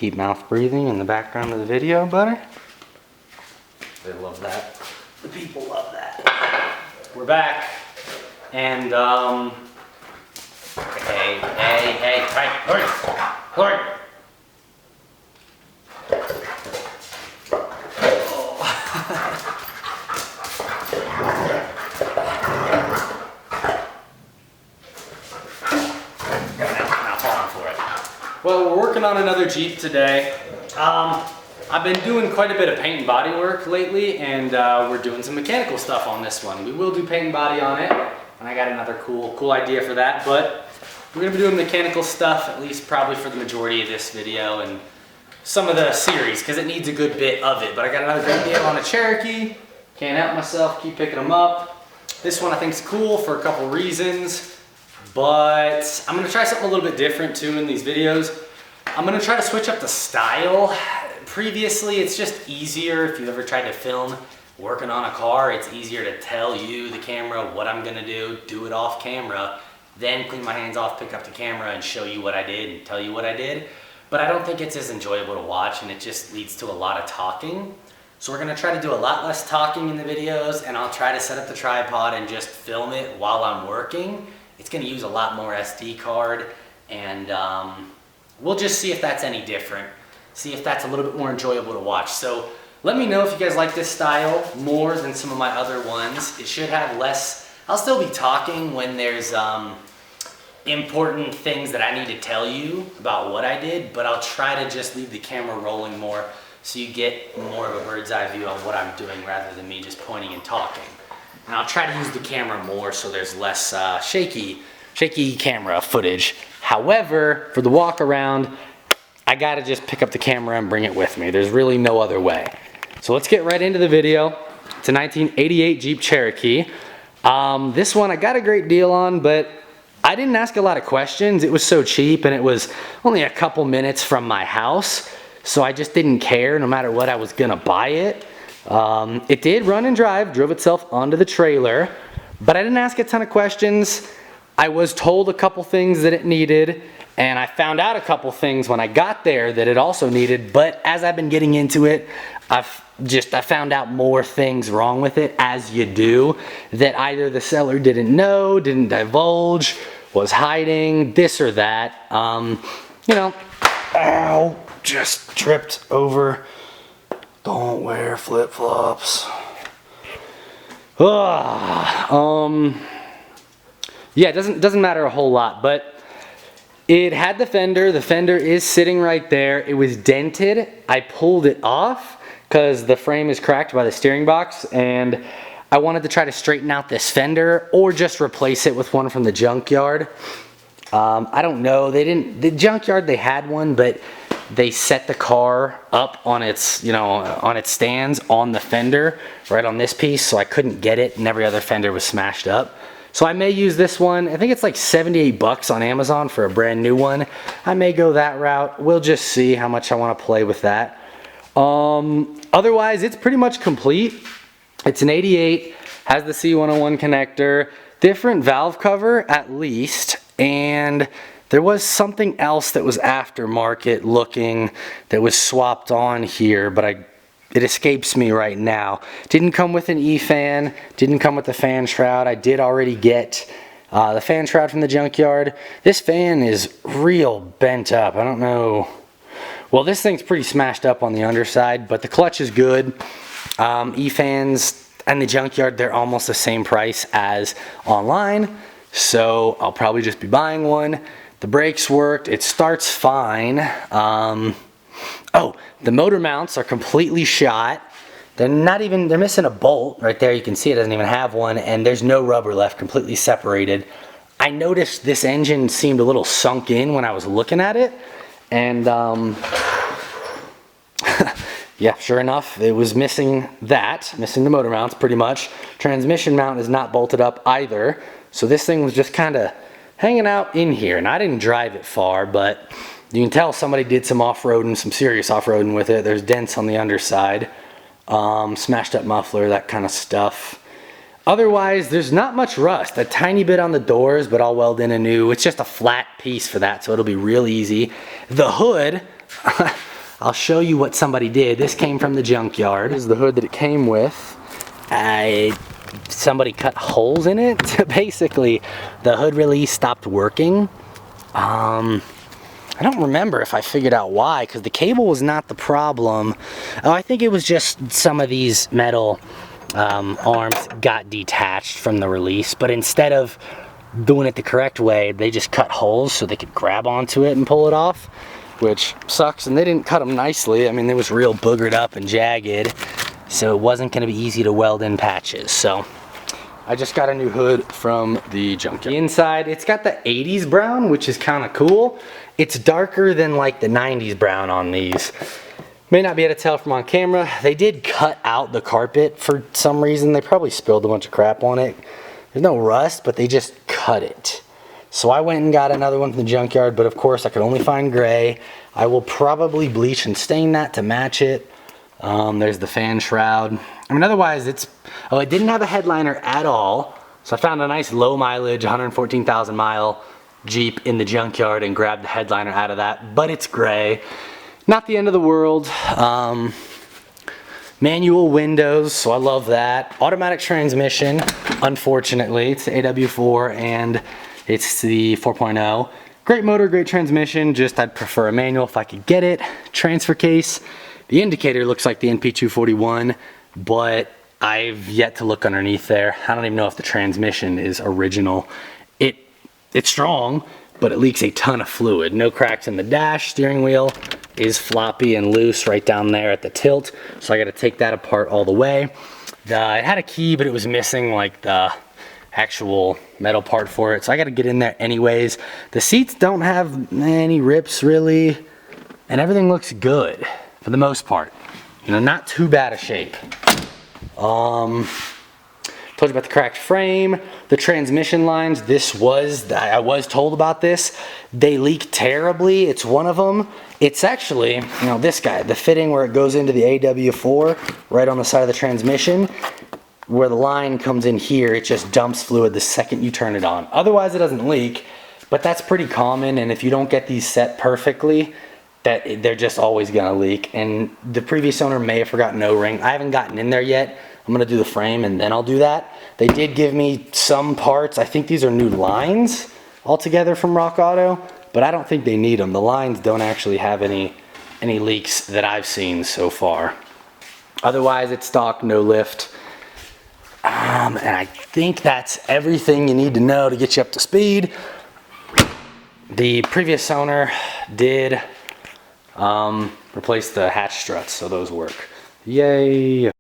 keep mouth breathing in the background of the video, buddy. They love that. The people love that. We're back. And, hey, hurry. Well, we're working on another Jeep today. I've been doing quite a bit of paint and body work lately, and we're doing some mechanical stuff on this one. We will do paint and body on it, and I got another cool idea for that, but we're gonna be doing mechanical stuff, at least probably for the majority of this video and some of the series, because it needs a good bit of it. But I got another great deal on a Cherokee. Can't help myself, keep picking them up. This one I think is cool for a couple reasons. But I'm gonna try something a little bit different too in these videos. I'm gonna try to switch up the style. Previously, it's just easier if you ever tried to film working on a car, it's easier to tell you, the camera, what I'm gonna do it off camera, then clean my hands off, pick up the camera and show you what I did and tell you what I did. But I don't think it's as enjoyable to watch, and it just leads to a lot of talking. So we're gonna try to do a lot less talking in the videos, and I'll try to set up the tripod and just film it while I'm working. It's gonna use a lot more SD card, and we'll just see if that's any different. See if that's a little bit more enjoyable to watch. So let me know if you guys like this style more than some of my other ones. It should have less, I'll still be talking when there's important things that I need to tell you about what I did, but I'll try to just leave the camera rolling more so you get more of a bird's eye view on what I'm doing rather than me just pointing and talking. And I'll try to use the camera more so there's less shaky camera footage. However, for the walk around, I gotta just pick up the camera and bring it with me. There's really no other way. So let's get right into the video. It's a 1988 Jeep Cherokee. This one I got a great deal on, but I didn't ask a lot of questions. It was so cheap, and it was only a couple minutes from my house, so I just didn't care. No matter what, I was gonna buy it. It did run and drive, drove itself onto the trailer, but I didn't ask a ton of questions. I was told a couple things that it needed, and I found out a couple things when I got there that it also needed, but as I've been getting into it, I found out more things wrong with it, as you do, that either the seller didn't know, didn't divulge, was hiding, this or that. You know, ow, just tripped over. Don't wear flip-flops. Yeah, it doesn't matter a whole lot, but it had the fender. The fender is sitting right there. It was dented. I pulled it off because the frame is cracked by the steering box, and I wanted to try to straighten out this fender or just replace it with one from the junkyard. I don't know. The junkyard, they had one, but they set the car up on its, on its stands on the fender, right on this piece, so I couldn't get it, and every other fender was smashed up. So I may use this one. I think it's like 78 bucks on Amazon for a brand new one. I may go that route. We'll just see how much I want to play with that. Otherwise, it's pretty much complete. It's an 88, has the C101 connector, different valve cover at least, and there was something else that was aftermarket looking that was swapped on here, but it escapes me right now. Didn't come with an E-fan, didn't come with the fan shroud. I did already get the fan shroud from the junkyard. This fan is real bent up. I don't know. Well, this thing's pretty smashed up on the underside, but the clutch is good. E-fans and the junkyard, they're almost the same price as online, so I'll probably just be buying one. The brakes worked. It starts fine. Oh, the motor mounts are completely shot. They're missing a bolt right there. You can see it doesn't even have one, and there's no rubber left, completely separated. I noticed this engine seemed a little sunk in when I was looking at it, and yeah, sure enough, it was missing the motor mounts pretty much. Transmission mount is not bolted up either, so this thing was just kind of hanging out in here, and I didn't drive it far, but you can tell somebody did some off-roading, some serious off-roading with it. There's dents on the underside, smashed up muffler, that kind of stuff. Otherwise, there's not much rust. A tiny bit on the doors, but I'll weld in anew. It's just a flat piece for that, so it'll be real easy. The hood, I'll show you what somebody did. This came from the junkyard. This is the hood that it came with. Somebody cut holes in it. Basically, the hood release stopped working. I don't remember if I figured out why, because the cable was not the problem. Oh, I think it was just some of these metal arms got detached from the release, but instead of doing it the correct way, they just cut holes so they could grab onto it and pull it off, which sucks. And they didn't cut them nicely. I mean, it was real boogered up and jagged, so it wasn't going to be easy to weld in patches. So I just got a new hood from the junkyard. The inside, it's got the 80s brown, which is kind of cool. It's darker than like the 90s brown on these. May not be able to tell from on camera. They did cut out the carpet for some reason. They probably spilled a bunch of crap on it. There's no rust, but they just cut it. So I went and got another one from the junkyard, but of course I could only find gray. I will probably bleach and stain that to match it. There's the fan shroud. I mean, otherwise it didn't have a headliner at all. So I found a nice low mileage, 114,000 mile Jeep in the junkyard and grabbed the headliner out of that, but it's gray. Not the end of the world. Manual windows, so I love that. Automatic transmission, unfortunately. It's the AW4 and it's the 4.0. Great motor, great transmission, just I'd prefer a manual if I could get it. Transfer case. The indicator looks like the NP241, but I've yet to look underneath there. I don't even know if the transmission is original. It's strong, but it leaks a ton of fluid. No cracks in the dash. Steering wheel is floppy and loose right down there at the tilt, so I got to take that apart all the way. It had a key, but it was missing like the actual metal part for it, so I got to get in there anyways. The seats don't have any rips really, and everything looks good for the most part. You know, not too bad a shape. Told you about the cracked frame, the transmission lines. I was told about this. They leak terribly. It's one of them. It's actually, you know, this guy, the fitting where it goes into the AW4, right on the side of the transmission, where the line comes in here, it just dumps fluid the second you turn it on. Otherwise, it doesn't leak, but that's pretty common, and if you don't get these set perfectly, they're just always gonna leak. And the previous owner may have forgotten O-ring. I haven't gotten in there yet. I'm gonna do the frame and then I'll do that. They did give me some parts. I think these are new lines altogether from Rock Auto, but I don't think they need them. The lines don't actually have any leaks that I've seen so far. Otherwise, it's stock, no lift. And I think that's everything you need to know to get you up to speed. The previous owner did replace the hatch struts, so those work. Yay!